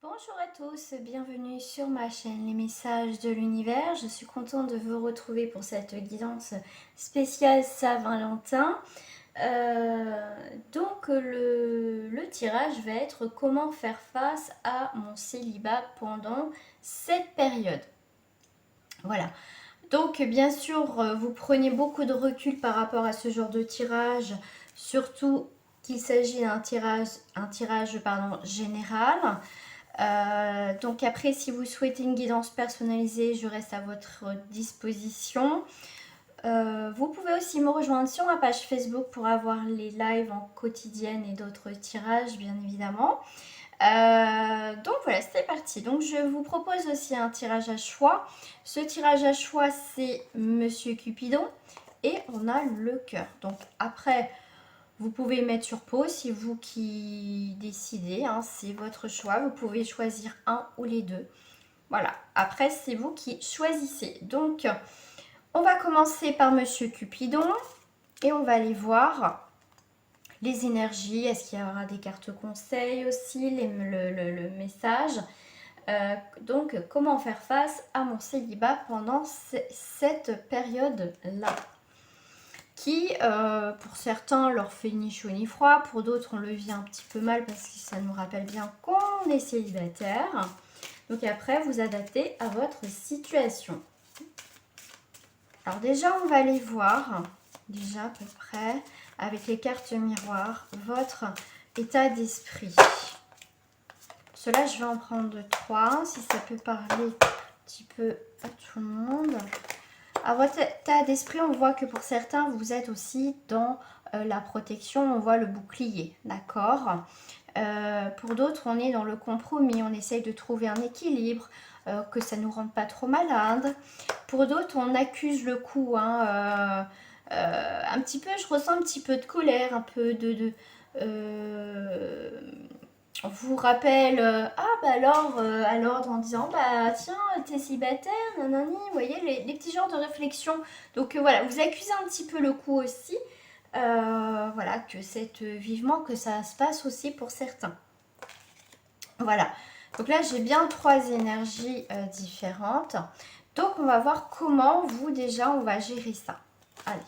Bonjour à tous, bienvenue sur ma chaîne Les Messages de l'Univers. Je suis contente de vous retrouver pour cette guidance spéciale Saint-Valentin. Donc le tirage va être comment faire face à mon célibat pendant cette période. Voilà. Donc bien sûr, vous prenez beaucoup de recul par rapport à ce genre de tirage, surtout qu'il s'agit d'un tirage général. Donc après, si vous souhaitez une guidance personnalisée, je reste à votre disposition. Vous pouvez aussi me rejoindre sur ma page Facebook pour avoir les lives en quotidienne et d'autres tirages, bien évidemment. Donc voilà, c'est parti. Donc je vous propose aussi un tirage à choix. Ce tirage à choix, c'est Monsieur Cupidon et on a le cœur. Donc après, vous pouvez mettre sur pause, c'est vous qui décidez, hein, c'est votre choix. Vous pouvez choisir un ou les deux. Voilà, après c'est vous qui choisissez. Donc on va commencer par Monsieur Cupidon et on va aller voir les énergies. Est-ce qu'il y aura des cartes conseils aussi, le message. Donc comment faire face à mon célibat pendant cette période-là qui, pour certains, leur fait ni chaud ni froid. Pour d'autres, on le vit un petit peu mal parce que ça nous rappelle bien qu'on est célibataire. Donc après, vous adaptez à votre situation. Alors déjà, on va aller voir, déjà à peu près, avec les cartes miroirs, votre état d'esprit. Cela, je vais en prendre 3, si ça peut parler un petit peu à tout le monde. À votre état d'esprit, on voit que pour certains, vous êtes aussi dans la protection, on voit le bouclier, d'accord. Pour d'autres, on est dans le compromis, on essaye de trouver un équilibre, que ça ne nous rende pas trop malade. Pour d'autres, on accuse le coup, hein, un petit peu, je ressens un petit peu de colère, un peu on vous rappelle, ah bah alors, à l'ordre en disant, bah tiens, t'es célibataire, nanani, vous voyez, les petits genres de réflexion. Donc voilà, vous accusez un petit peu le coup aussi. Voilà, que c'est vivement que ça se passe aussi pour certains. Voilà, donc là j'ai bien 3 énergies différentes. Donc on va voir comment vous déjà on va gérer ça. Allez,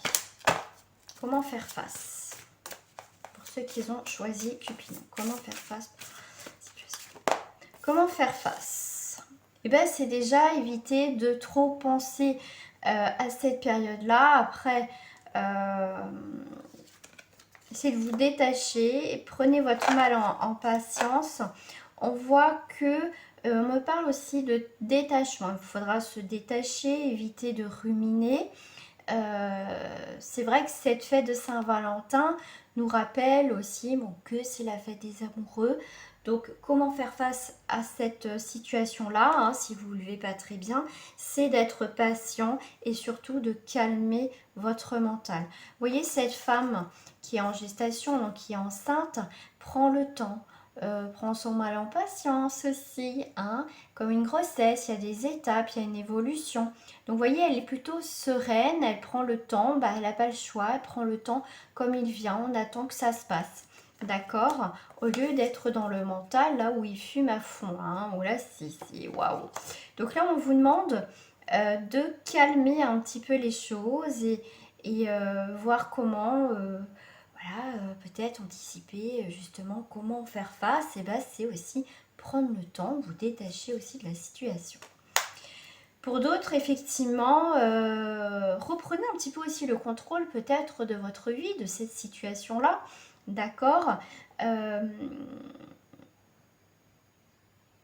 comment faire face pour ceux qui ont choisi Cupidon. Comment faire face pour la situation. Comment faire face? Eh bien c'est déjà éviter de trop penser à cette période-là. Après, essayez de vous détacher et prenez votre mal en patience. On voit que on me parle aussi de détachement. Il faudra se détacher, éviter de ruminer. C'est vrai que cette fête de Saint-Valentin nous rappelle aussi que c'est la fête des amoureux. Donc comment faire face à cette situation-là, hein, si vous ne le vivez pas très bien, c'est d'être patient et surtout de calmer votre mental. Vous voyez cette femme qui est en gestation, donc qui est enceinte, prend le temps. Prend son mal en patience aussi, hein. Comme une grossesse, il y a des étapes, il y a une évolution. Donc vous voyez, elle est plutôt sereine, elle prend le temps, elle n'a pas le choix, elle prend le temps comme il vient, on attend que ça se passe. D'accord? Au lieu d'être dans le mental, là où il fume à fond, hein, où là c'est waouh. Donc là, on vous demande de calmer un petit peu les choses et voir comment voilà, peut-être anticiper justement comment faire face. Et c'est aussi prendre le temps, vous détacher aussi de la situation. Pour d'autres, effectivement, reprenez un petit peu aussi le contrôle peut-être de votre vie, de cette situation-là. D'accord.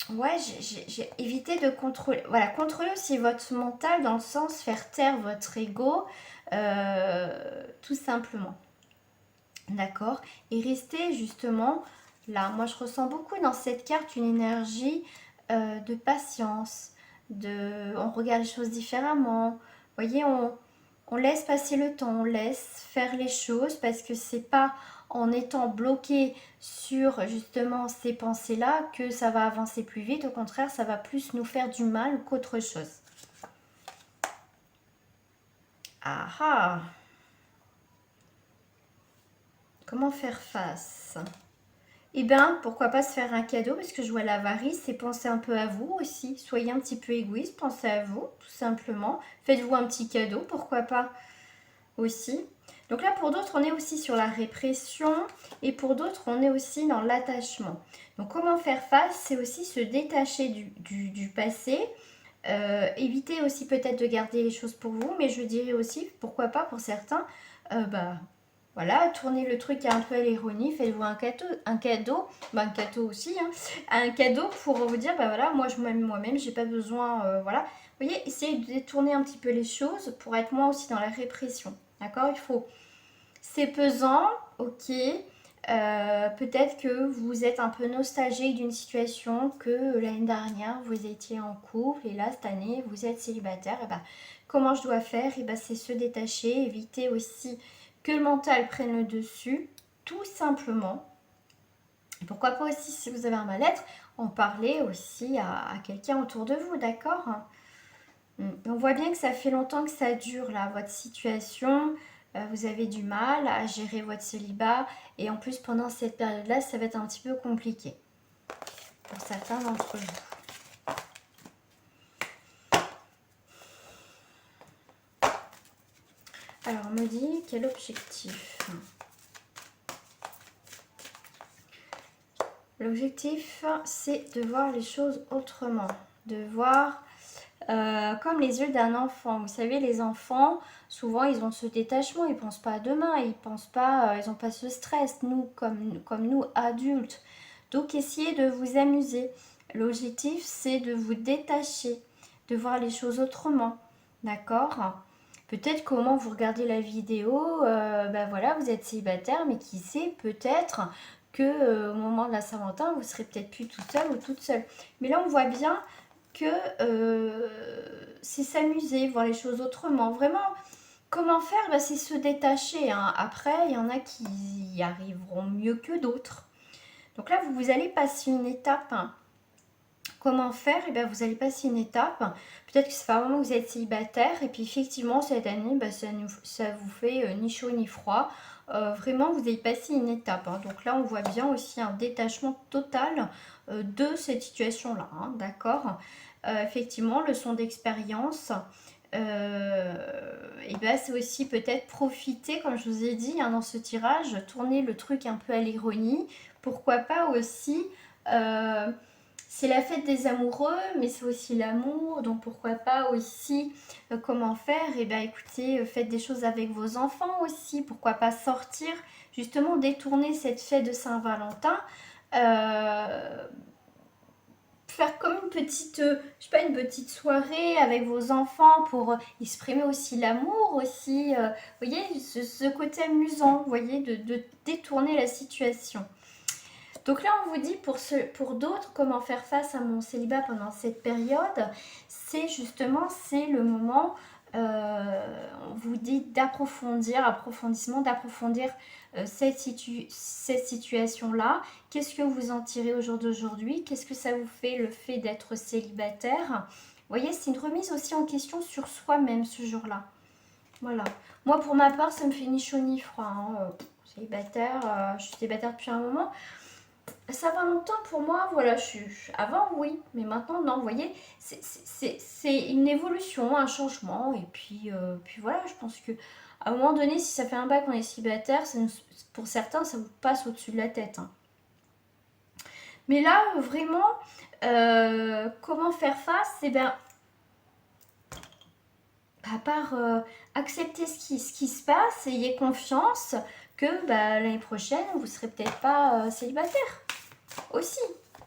Ouais, j'ai évité de contrôler. Voilà, contrôler aussi votre mental dans le sens faire taire votre ego, tout simplement. D'accord. Et rester justement là. Moi, je ressens beaucoup dans cette carte une énergie de patience, on regarde les choses différemment. Vous voyez, on laisse passer le temps, on laisse faire les choses parce que c'est pas en étant bloqué sur justement ces pensées-là que ça va avancer plus vite. Au contraire, ça va plus nous faire du mal qu'autre chose. Ah ah! Comment faire face? eh bien, pourquoi pas se faire un cadeau, parce que je vois l'avarice, c'est penser un peu à vous aussi. Soyez un petit peu égoïste, pensez à vous, tout simplement. Faites-vous un petit cadeau, pourquoi pas aussi. Donc là, pour d'autres, on est aussi sur la répression et pour d'autres, on est aussi dans l'attachement. Donc comment faire face? C'est aussi se détacher du passé. Évitez aussi peut-être de garder les choses pour vous, mais je dirais aussi, pourquoi pas pour certains, bah voilà, tournez le truc un peu à l'ironie, faites-vous un cadeau aussi, hein, un cadeau pour vous dire, bah voilà, moi je m'aime moi-même, j'ai pas besoin, voilà. Vous voyez, essayez de détourner un petit peu les choses pour être moins aussi dans la répression, d'accord? C'est pesant, ok. Peut-être que vous êtes un peu nostalgique d'une situation que l'année dernière vous étiez en couple et là cette année vous êtes célibataire. Et ben, comment je dois faire? Et ben, c'est se détacher, éviter aussi que le mental prenne le dessus, tout simplement. Et pourquoi pas aussi, si vous avez un mal-être, en parler aussi à quelqu'un autour de vous, d'accord? On voit bien que ça fait longtemps que ça dure, là, votre situation. Vous avez du mal à gérer votre célibat. Et en plus, pendant cette période-là, ça va être un petit peu compliqué pour certains d'entre vous. Alors, on me dit, quel objectif? L'objectif, c'est de voir les choses autrement. De voir comme les yeux d'un enfant. Vous savez, les enfants, souvent, ils ont ce détachement. Ils ne pensent pas à demain. Ils pensent pas, ils n'ont pas ce stress. Nous, comme nous, adultes. Donc, essayez de vous amuser. L'objectif, c'est de vous détacher, de voir les choses autrement. D'accord? Peut-être comment vous regardez la vidéo, ben voilà, vous êtes célibataire, mais qui sait, peut-être que au moment de la Saint-Valentin, vous serez peut-être plus toute seule ou toute seule. Mais là, on voit bien que c'est s'amuser, voir les choses autrement. Vraiment, comment faire? Ben, c'est se détacher, hein. Après, il y en a qui y arriveront mieux que d'autres. Donc là, vous allez passer une étape, hein. Comment faire? Et bien, vous allez passer une étape. Peut-être que ça fait un moment que vous êtes célibataire. Et puis, effectivement, cette année, ben, ça vous fait ni chaud ni froid. Vraiment, vous allez passer une étape, hein. Donc là, on voit bien aussi un détachement total de cette situation-là, hein, d'accord? Effectivement, leçon d'expérience. Et ben, c'est aussi peut-être profiter, comme je vous ai dit, hein, dans ce tirage, tourner le truc un peu à l'ironie. Pourquoi pas aussi... c'est la fête des amoureux, mais c'est aussi l'amour, donc pourquoi pas aussi comment faire? Eh bien écoutez, faites des choses avec vos enfants aussi, pourquoi pas sortir, justement détourner cette fête de Saint-Valentin, euh, faire comme une petite, je sais pas, une petite soirée avec vos enfants pour exprimer aussi l'amour aussi, vous voyez, ce côté amusant, vous voyez, de détourner la situation. Donc là, on vous dit pour d'autres, comment faire face à mon célibat pendant cette période. C'est justement, c'est le moment, on vous dit d'approfondir cette situation-là. Qu'est-ce que vous en tirez au jour d'aujourd'hui? Qu'est-ce que ça vous fait le fait d'être célibataire? Vous voyez, c'est une remise aussi en question sur soi-même ce jour-là. Voilà. Moi, pour ma part, ça me fait ni chaud ni froid, hein. Célibataire, je suis célibataire depuis un moment. Saint-Valentin, pour moi, voilà, avant, oui, mais maintenant, non, vous voyez, c'est une évolution, un changement, et puis voilà, je pense que à un moment donné, si ça fait un bac qu'on est célibataire, pour certains, ça vous passe au-dessus de la tête, hein. Mais là, vraiment, comment faire face? Eh bien, à part accepter ce qui se passe, ayez confiance que bah, l'année prochaine, vous ne serez peut-être pas célibataire aussi.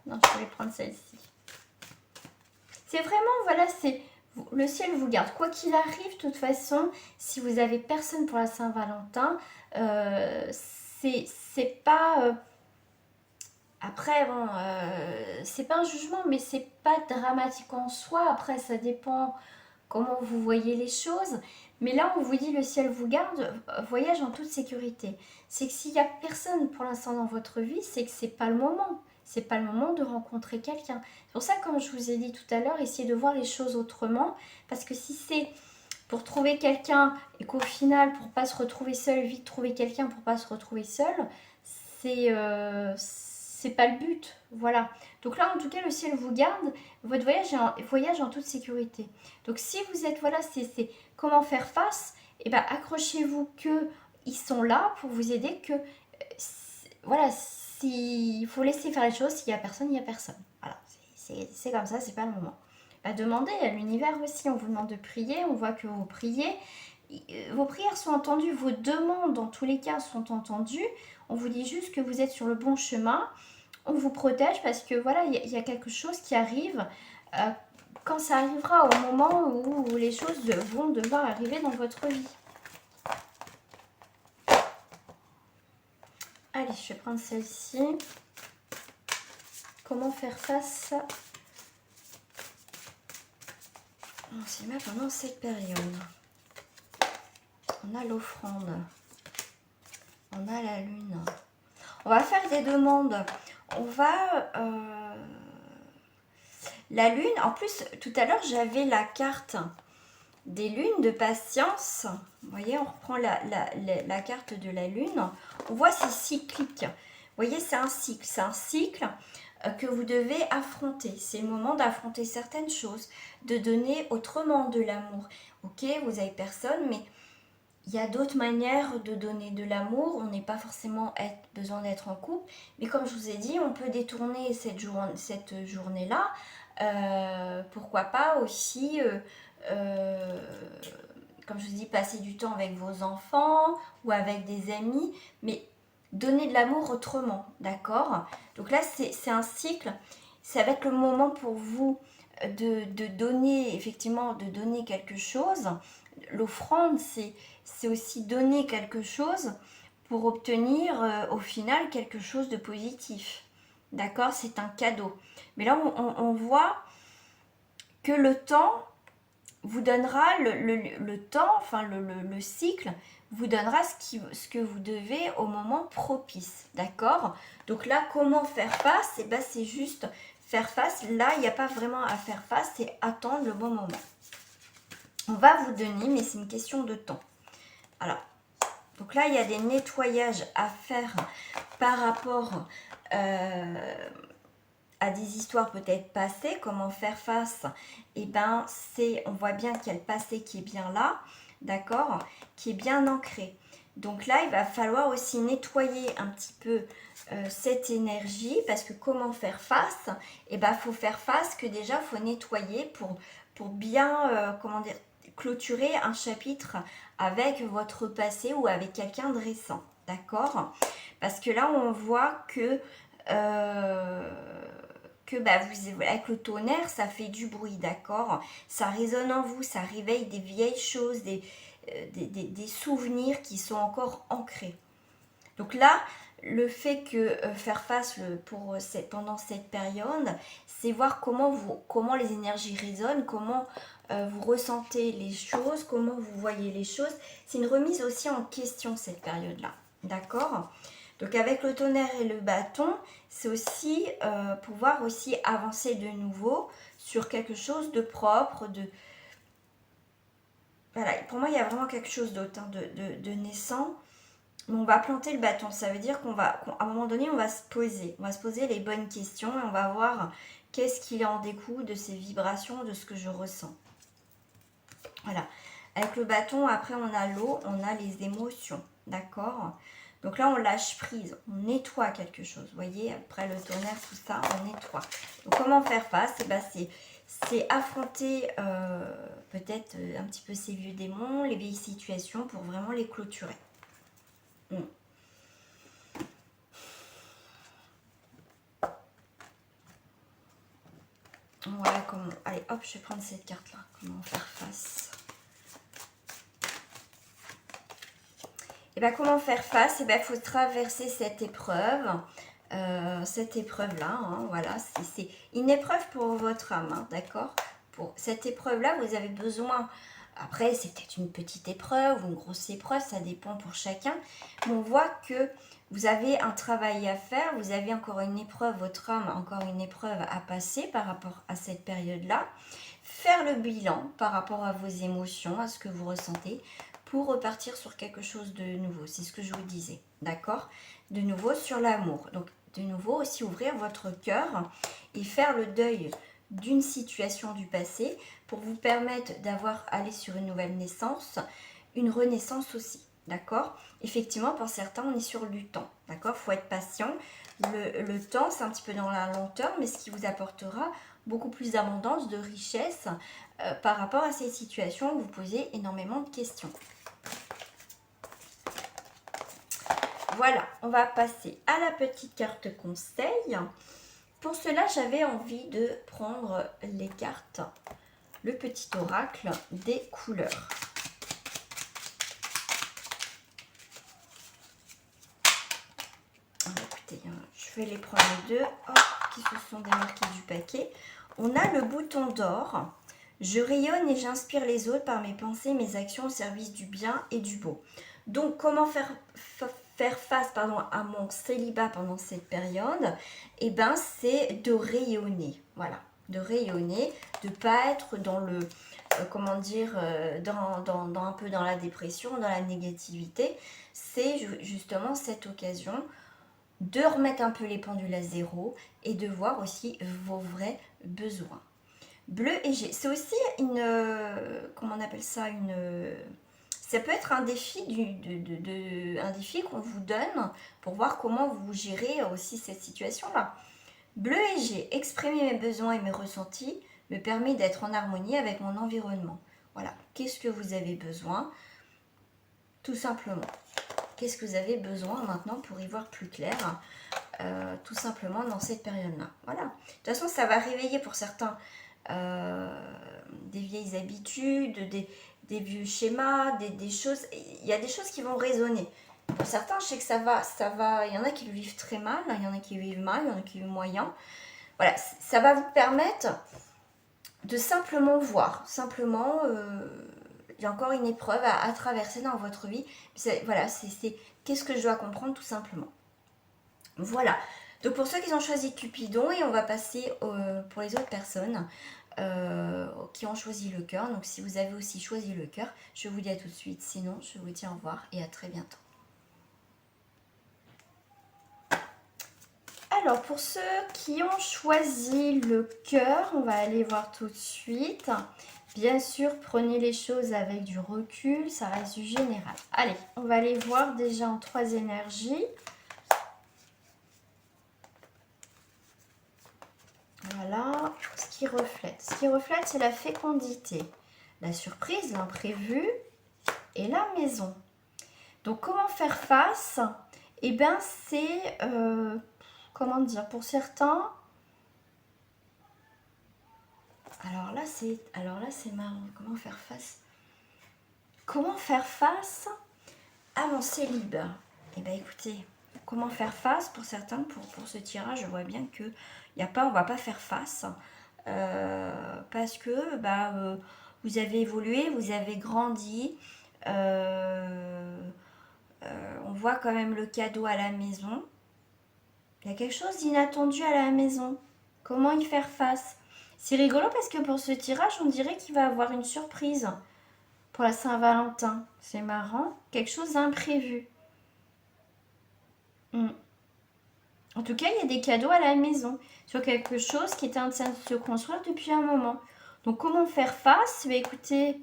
Non, je vais prendre celle-ci. C'est vraiment, voilà, c'est le ciel vous garde. Quoi qu'il arrive, de toute façon, si vous avez personne pour la Saint-Valentin, c'est pas... après, bon, c'est pas un jugement, mais c'est pas dramatique en soi. Après, ça dépend comment vous voyez les choses. Mais là, on vous dit le ciel vous garde, voyage en toute sécurité. C'est que s'il n'y a personne pour l'instant dans votre vie, c'est que c'est pas le moment. C'est pas le moment de rencontrer quelqu'un. C'est pour ça, comme je vous ai dit tout à l'heure, essayez de voir les choses autrement. Parce que si c'est pour trouver quelqu'un et qu'au final, pour pas se retrouver seul, vite trouver quelqu'un pour pas se retrouver seul, c'est c'est pas le but. Voilà. Donc là, en tout cas, le ciel vous garde. Votre voyage en toute sécurité. Donc si vous êtes, voilà, c'est comment faire face, et ben accrochez-vous que ils sont là pour vous aider, que voilà, s'il faut laisser faire les choses, s'il y a personne, il y a personne. Voilà, c'est comme ça, c'est pas le moment. Bah, demandez à l'univers aussi, on vous demande de prier, on voit que vous priez. Vos prières sont entendues, vos demandes dans tous les cas sont entendues. On vous dit juste que vous êtes sur le bon chemin. On vous protège parce que voilà, il y a quelque chose qui arrive. Quand ça arrivera au moment où les choses vont devoir arriver dans votre vie. Allez, je vais prendre celle-ci. Comment faire face au cinéma pendant cette période? On a l'offrande. On a la lune. On va faire des demandes. On va... la lune, en plus, tout à l'heure, j'avais la carte des lunes de patience. Vous voyez, on reprend la carte de la lune. On voit c'est cyclique. Vous voyez, c'est un cycle. C'est un cycle que vous devez affronter. C'est le moment d'affronter certaines choses, de donner autrement de l'amour. Ok, vous avez personne, mais il y a d'autres manières de donner de l'amour. On n'est pas forcément besoin d'être en couple. Mais comme je vous ai dit, on peut détourner cette journée-là. Pourquoi pas aussi, comme je vous dis, passer du temps avec vos enfants ou avec des amis. Mais donner de l'amour autrement, d'accord? Donc là, c'est un cycle. Ça va être le moment pour vous de donner, effectivement, de donner quelque chose. L'offrande, c'est aussi donner quelque chose pour obtenir au final quelque chose de positif. D'accord? C'est un cadeau. Mais là, on voit que le temps vous donnera, le temps, enfin le cycle, vous donnera ce que vous devez au moment propice. D'accord? Donc là, comment faire face? Et ben, c'est juste faire face. Là, il n'y a pas vraiment à faire face, c'est attendre le bon moment. On va vous donner, mais c'est une question de temps. Alors, donc là, il y a des nettoyages à faire par rapport à des histoires peut-être passées. Comment faire face? Et ben, on voit bien qu'il y a le passé qui est bien là, d'accord, qui est bien ancré. Donc là, il va falloir aussi nettoyer un petit peu cette énergie, parce que comment faire face? Et ben, il faut faire face que déjà, il faut nettoyer pour bien, comment dire, clôturer un chapitre avec votre passé ou avec quelqu'un de récent, d'accord? Parce que là, on voit que bah, avec le tonnerre, ça fait du bruit, d'accord? Ça résonne en vous, ça réveille des vieilles choses, des souvenirs qui sont encore ancrés. Donc là, le fait que faire face pendant cette période, c'est voir comment les énergies résonnent, comment vous ressentez les choses, comment vous voyez les choses. C'est une remise aussi en question cette période-là, d'accord? Donc avec le tonnerre et le bâton, c'est aussi pouvoir aussi avancer de nouveau sur quelque chose de propre, Voilà, pour moi il y a vraiment quelque chose d'autre, hein, de naissant. Mais on va planter le bâton, ça veut dire qu'à un moment donné, on va se poser. On va se poser les bonnes questions et on va voir qu'est-ce qu'il en découle de ces vibrations, de ce que je ressens. Voilà. Avec le bâton, après, on a l'eau, on a les émotions. D'accord? Donc là, on lâche prise, on nettoie quelque chose. Vous voyez, après le tonnerre, tout ça, on nettoie. Donc comment faire face? Eh ben, c'est affronter peut-être un petit peu ces vieux démons, les vieilles situations pour vraiment les clôturer. Voilà comment... Allez, hop, je vais prendre cette carte-là. Comment faire face? Et bien, comment faire face? Et bien, il faut traverser cette épreuve. Cette épreuve-là, hein, voilà. C'est une épreuve pour votre âme, hein, d'accord? Pour cette épreuve-là, vous avez besoin... Après, c'est peut-être une petite épreuve ou une grosse épreuve, ça dépend pour chacun. Mais on voit que vous avez un travail à faire, vous avez encore une épreuve, votre âme a encore une épreuve à passer par rapport à cette période-là. Faire le bilan par rapport à vos émotions, à ce que vous ressentez, pour repartir sur quelque chose de nouveau. C'est ce que je vous disais, d'accord? De nouveau sur l'amour. Donc, de nouveau aussi ouvrir votre cœur et faire le deuil d'une situation du passé pour vous permettre d'avoir allé sur une nouvelle naissance, une renaissance aussi, d'accord? Effectivement, pour certains, on est sur du temps, d'accord? Il faut être patient. Le temps, c'est un petit peu dans la lenteur, mais ce qui vous apportera beaucoup plus d'abondance, de richesse par rapport à ces situations où vous posez énormément de questions. Voilà, on va passer à la petite carte conseil. Pour cela, j'avais envie de prendre les cartes, le petit oracle des couleurs. Écoutez, je vais les prendre les deux, hop, qui se sont démarqués du paquet. On a le bouton d'or. Je rayonne et j'inspire les autres par mes pensées, mes actions au service du bien et du beau. Donc, comment faire face à mon célibat pendant cette période? Eh bien, c'est de rayonner. Voilà, de rayonner, de ne pas être dans le, comment dire, dans un peu dans la dépression, dans la négativité. C'est justement cette occasion de remettre un peu les pendules à zéro et de voir aussi vos vrais besoins. Bleu et G, c'est aussi une, comment on appelle ça, ça peut être un défi, un défi qu'on vous donne pour voir comment vous gérez aussi cette situation-là. Bleu et G, exprimer mes besoins et mes ressentis me permet d'être en harmonie avec mon environnement. Voilà, qu'est-ce que vous avez besoin? Tout simplement. Qu'est-ce que vous avez besoin maintenant pour y voir plus clair tout simplement dans cette période-là. Voilà. De toute façon, ça va réveiller pour certains des vieilles habitudes, des vieux schémas, des choses. Il y a des choses qui vont résonner. Pour certains, je sais que ça va. Il y en a qui le vivent très mal, il y en a qui le vivent mal, il y en a qui le vivent moyen. Voilà, ça va vous permettre de simplement voir. Simplement, il y a encore une épreuve à traverser dans votre vie. Voilà, c'est qu'est-ce que je dois comprendre tout simplement. Voilà, donc pour ceux qui ont choisi Cupidon, et on va passer pour les autres personnes qui ont choisi le cœur. Donc si vous avez aussi choisi le cœur, je vous dis à tout de suite. Sinon, je vous dis au revoir et à très bientôt. Alors pour ceux qui ont choisi le cœur, on va aller voir tout de suite. Bien sûr, prenez les choses avec du recul, ça reste du général. Allez, on va aller voir déjà en 3 énergies. Voilà, ce qui reflète. Ce qui reflète, c'est la fécondité, la surprise, l'imprévu et la maison. Donc, comment faire face? Eh bien, c'est, comment dire, pour certains... Alors là, c'est marrant. Comment faire face? Comment faire face à mon célibat? Eh bien, écoutez, comment faire face pour certains, pour ce tirage, je vois bien que on va pas faire face parce que vous avez évolué, vous avez grandi. On voit quand même le cadeau à la maison. Il y a quelque chose d'inattendu à la maison. Comment y faire face? C'est rigolo parce que pour ce tirage, on dirait qu'il va avoir une surprise pour la Saint-Valentin. C'est marrant. Quelque chose d'imprévu. En tout cas, il y a des cadeaux à la maison sur quelque chose qui était en train de se construire depuis un moment. Donc, comment faire face? Écoutez,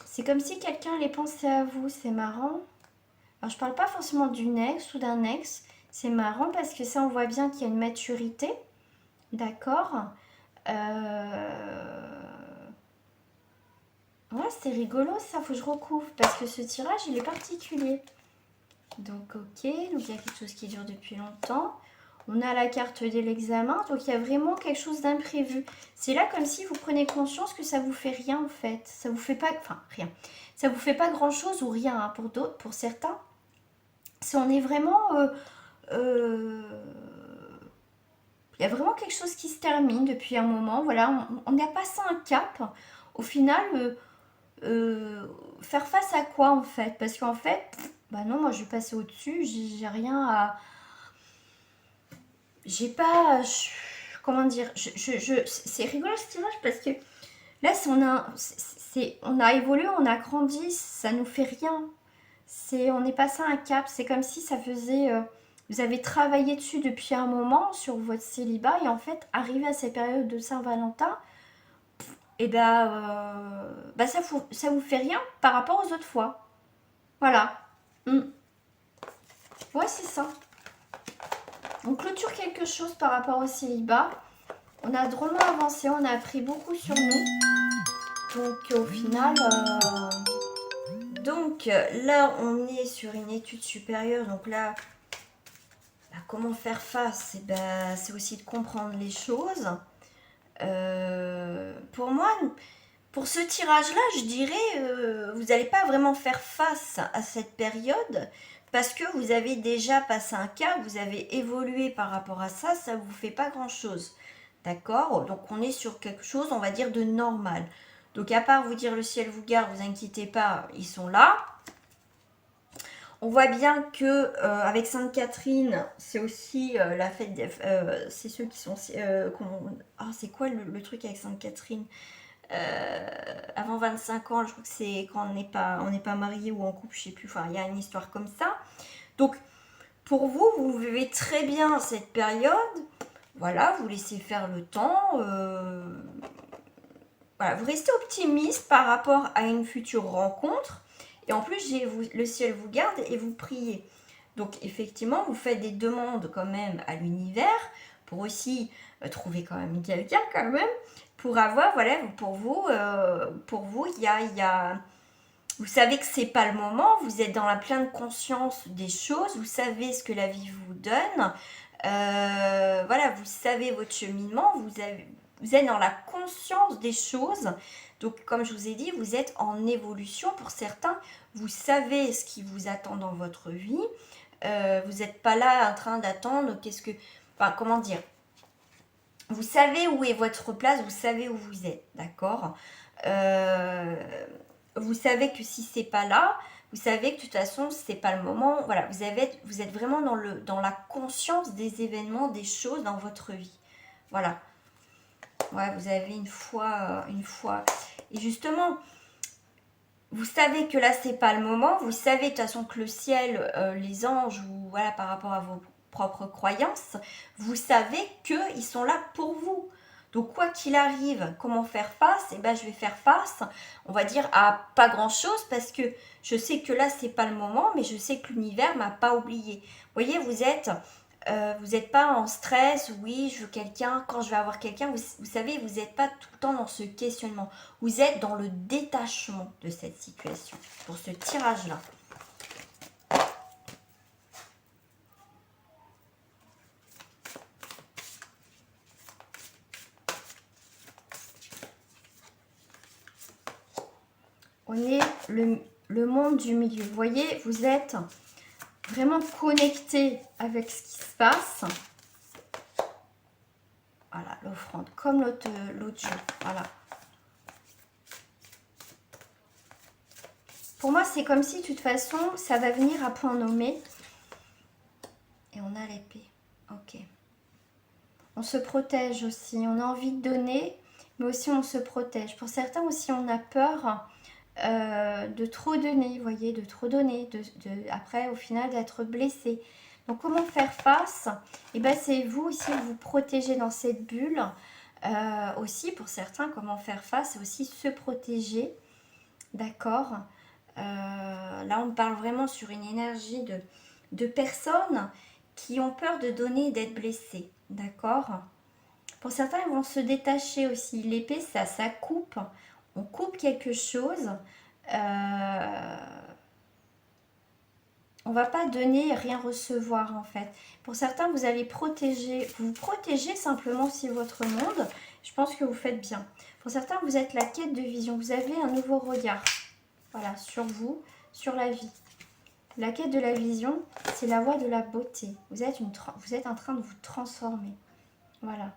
c'est comme si quelqu'un allait penser à vous. C'est marrant. Alors, je parle pas forcément d'une ex ou d'un ex. C'est marrant parce que ça, on voit bien qu'il y a une maturité. D'accord. Ouais, c'est rigolo ça. Faut que je recouvre parce que ce tirage, il est particulier. Donc, ok. Donc, il y a quelque chose qui dure depuis longtemps. On a la carte de l'examen. Donc, il y a vraiment quelque chose d'imprévu. C'est là comme si vous prenez conscience que ça vous fait rien, en fait. Ça vous fait pas... Enfin, rien. Ça vous fait pas grand-chose ou rien, hein, pour d'autres, pour certains. Si on est vraiment... il y a vraiment quelque chose qui se termine depuis un moment. Voilà, on a passé un cap. Au final... faire face à quoi en fait? Parce qu'en fait, bah non, moi je vais passer au-dessus, j'ai rien à. J'ai pas. Comment dire? C'est rigolo ce tirage parce que là, on a évolué, on a grandi, ça nous fait rien. On est passé à un cap, c'est comme si ça faisait vous avez travaillé dessus depuis un moment sur votre célibat et en fait, arrivé à cette période de Saint-Valentin, et ça vous fait rien par rapport aux autres fois. Voilà. Mm. Ouais, c'est ça. On clôture quelque chose par rapport au célibat. On a drôlement avancé, on a appris beaucoup sur nous. Donc au final, là on est sur une étude supérieure. Donc là, comment faire face? C'est aussi de comprendre les choses. Pour moi, pour ce tirage-là, je dirais, vous n'allez pas vraiment faire face à cette période parce que vous avez déjà passé un cap, vous avez évolué par rapport à ça, ça ne vous fait pas grand-chose. D'accord? Donc on est sur quelque chose, on va dire, de normal. Donc à part vous dire le ciel vous garde, vous inquiétez pas, ils sont là. On voit bien que avec Sainte Catherine, c'est aussi la fête, c'est ceux qui sont, c'est quoi le truc avec Sainte Catherine? Avant 25 ans, je crois que c'est quand on n'est pas marié ou en couple, je sais plus. Enfin, il y a une histoire comme ça. Donc pour vous, vous vivez très bien cette période. Voilà, vous laissez faire le temps. Voilà, vous restez optimiste par rapport à une future rencontre. Et en plus, le ciel vous garde et vous priez. Donc effectivement, vous faites des demandes quand même à l'univers pour aussi trouver quand même quelqu'un quand même. Pour avoir, voilà, pour vous, vous savez que c'est pas le moment, vous êtes dans la pleine conscience des choses, vous savez ce que la vie vous donne, voilà, vous savez votre cheminement, vous êtes dans la conscience des choses. Donc, comme je vous ai dit, vous êtes en évolution. Pour certains, vous savez ce qui vous attend dans votre vie. Vous n'êtes pas là en train d'attendre comment dire. Vous savez où est votre place, vous savez où vous êtes, d'accord? Vous savez que si c'est pas là, vous savez que de toute façon c'est pas le moment. Voilà, vous êtes vraiment dans la conscience des événements, des choses dans votre vie. Voilà. Ouais, vous avez une foi. Et justement, vous savez que là c'est pas le moment. Vous savez de toute façon que le ciel, les anges, ou voilà, par rapport à vos propres croyances, vous savez qu'ils sont là pour vous. Donc quoi qu'il arrive, comment faire face? Je vais faire face, on va dire, à pas grand chose parce que je sais que là c'est pas le moment, mais je sais que l'univers m'a pas oublié. Vous voyez, vous n'êtes pas en stress, oui, je veux quelqu'un, quand je vais avoir quelqu'un, vous savez, vous n'êtes pas tout le temps dans ce questionnement. Vous êtes dans le détachement de cette situation, pour ce tirage-là. On est le monde du milieu. Vous voyez, vous êtes vraiment connecté avec ce qui se passe. Voilà, l'offrande, comme l'autre jour. Voilà. Pour moi, c'est comme si, de toute façon, ça va venir à point nommé. Et on a l'épée. Ok. On se protège aussi. On a envie de donner, mais aussi on se protège. Pour certains aussi, on a peur de trop donner, vous voyez, de trop donner. Après, au final, d'être blessé. Donc, comment faire face? C'est vous aussi vous protéger dans cette bulle. Aussi, pour certains, comment faire face? C'est aussi se protéger. D'accord. Là, on parle vraiment sur une énergie de personnes qui ont peur de donner et d'être blessées. D'accord. Pour certains, ils vont se détacher aussi. L'épée, ça coupe. On coupe quelque chose. On va pas donner et rien recevoir en fait. Pour certains, vous allez vous protégez simplement aussi votre monde. Je pense que vous faites bien. Pour certains, vous êtes la quête de vision. Vous avez un nouveau regard. Voilà, sur vous, sur la vie. La quête de la vision, c'est la voie de la beauté. Vous êtes en train de vous transformer. Voilà.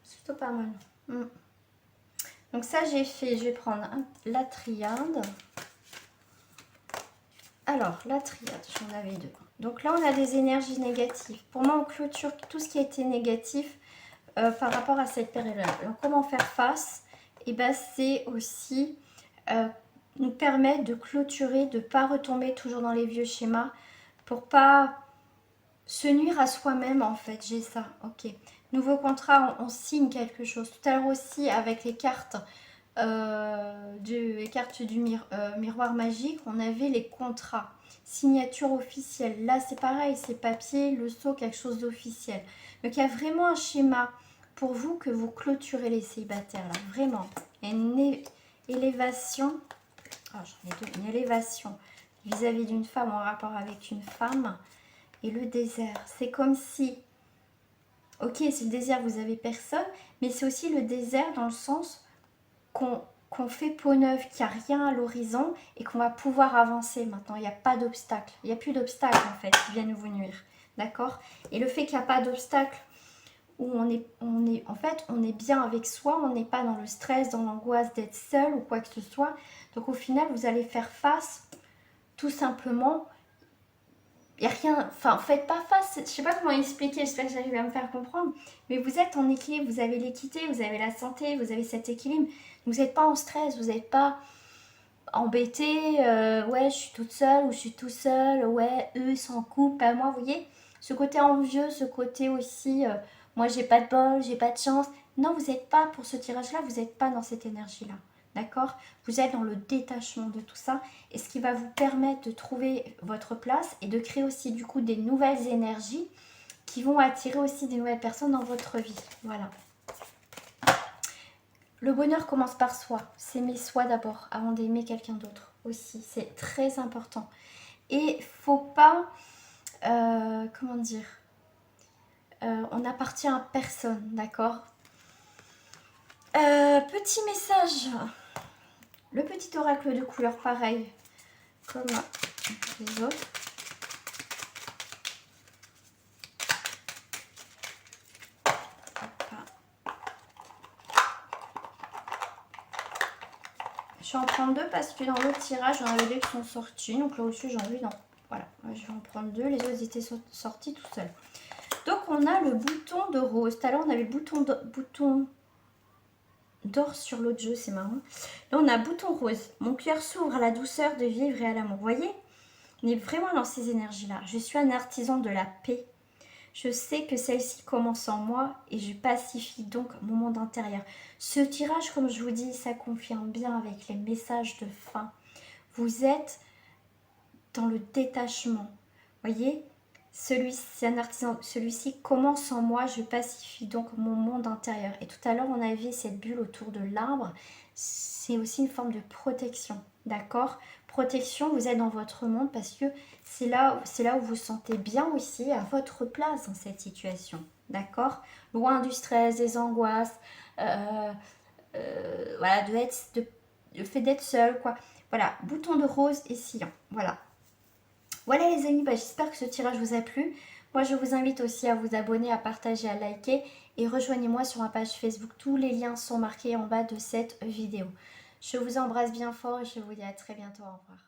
C'est plutôt pas mal. Donc ça, j'ai fait, je vais prendre la triade. Alors, la triade, j'en avais deux. Donc là, on a des énergies négatives. Pour moi, on clôture tout ce qui a été négatif par rapport à cette période-là. Alors, comment faire face? C'est aussi nous permet de clôturer, de ne pas retomber toujours dans les vieux schémas, pour pas se nuire à soi-même en fait. J'ai ça, ok. Nouveau contrat, on signe quelque chose. Tout à l'heure aussi avec les cartes, du miroir magique, on avait les contrats. Signature officielle. Là c'est pareil, c'est papier, le sceau, quelque chose d'officiel. Donc il y a vraiment un schéma pour vous que vous clôturez les célibataires là. Vraiment. Il y a une élévation. Oh, j'en ai deux. Une élévation vis-à-vis d'une femme en rapport avec une femme. Et le désert. C'est comme si... Ok, c'est le désert, vous avez personne. Mais c'est aussi le désert dans le sens qu'on fait peau neuve, qu'il n'y a rien à l'horizon et qu'on va pouvoir avancer maintenant. Il n'y a pas d'obstacle. Il n'y a plus d'obstacle en fait qui viennent vous nuire. D'accord? Et le fait qu'il n'y a pas d'obstacle, où en fait, on est bien avec soi, on n'est pas dans le stress, dans l'angoisse d'être seul ou quoi que ce soit. Donc au final, vous allez faire face tout simplement. Il n'y a rien, enfin faites pas face, je sais pas comment expliquer, j'espère que j'arrive à me faire comprendre, mais vous êtes en équilibre, vous avez l'équité, vous avez la santé, vous avez cet équilibre, vous n'êtes pas en stress, vous n'êtes pas embêté, ouais je suis toute seule ou je suis tout seul, ouais eux ils s'en coupent, pas moi, vous voyez, ce côté envieux, ce côté aussi, moi j'ai pas de bol, j'ai pas de chance, non vous n'êtes pas pour ce tirage là, vous n'êtes pas dans cette énergie là. D'accord? Vous êtes dans le détachement de tout ça et ce qui va vous permettre de trouver votre place et de créer aussi du coup des nouvelles énergies qui vont attirer aussi des nouvelles personnes dans votre vie. Voilà. Le bonheur commence par soi. S'aimer soi d'abord avant d'aimer quelqu'un d'autre aussi. C'est très important. Et faut pas... comment dire on n'appartient à personne, d'accord? Petit message. Le petit oracle de couleur pareil comme les autres. Je vais en prendre deux parce que dans l'autre tirage, j'en avais deux qui sont sortis. Donc là au-dessus, j'en ai dans... Voilà, je vais en prendre deux. Les autres étaient sortis tout seuls. Donc on a le bouton de rose. Tout à l'heure, on avait le bouton d'or sur l'autre jeu, c'est marrant. Là, on a bouton rose. Mon cœur s'ouvre à la douceur de vivre et à l'amour. Vous voyez? On est vraiment dans ces énergies-là. Je suis un artisan de la paix. Je sais que celle-ci commence en moi et je pacifie donc mon monde intérieur. Ce tirage, comme je vous dis, ça confirme bien avec les messages de fin. Vous êtes dans le détachement. Voyez, celui-ci, c'est un artisan. Celui-ci commence en moi, je pacifie donc mon monde intérieur. Et tout à l'heure, on avait cette bulle autour de l'arbre. C'est aussi une forme de protection. D'accord? Protection, vous êtes dans votre monde parce que c'est là où vous vous sentez bien aussi, à votre place dans cette situation. D'accord? Loin du stress, des angoisses, voilà, le fait d'être seul, quoi. Voilà, bouton de rose et sillon. Voilà. Voilà les amis, j'espère que ce tirage vous a plu. Moi, je vous invite aussi à vous abonner, à partager, à liker et rejoignez-moi sur ma page Facebook. Tous les liens sont marqués en bas de cette vidéo. Je vous embrasse bien fort et je vous dis à très bientôt. Au revoir.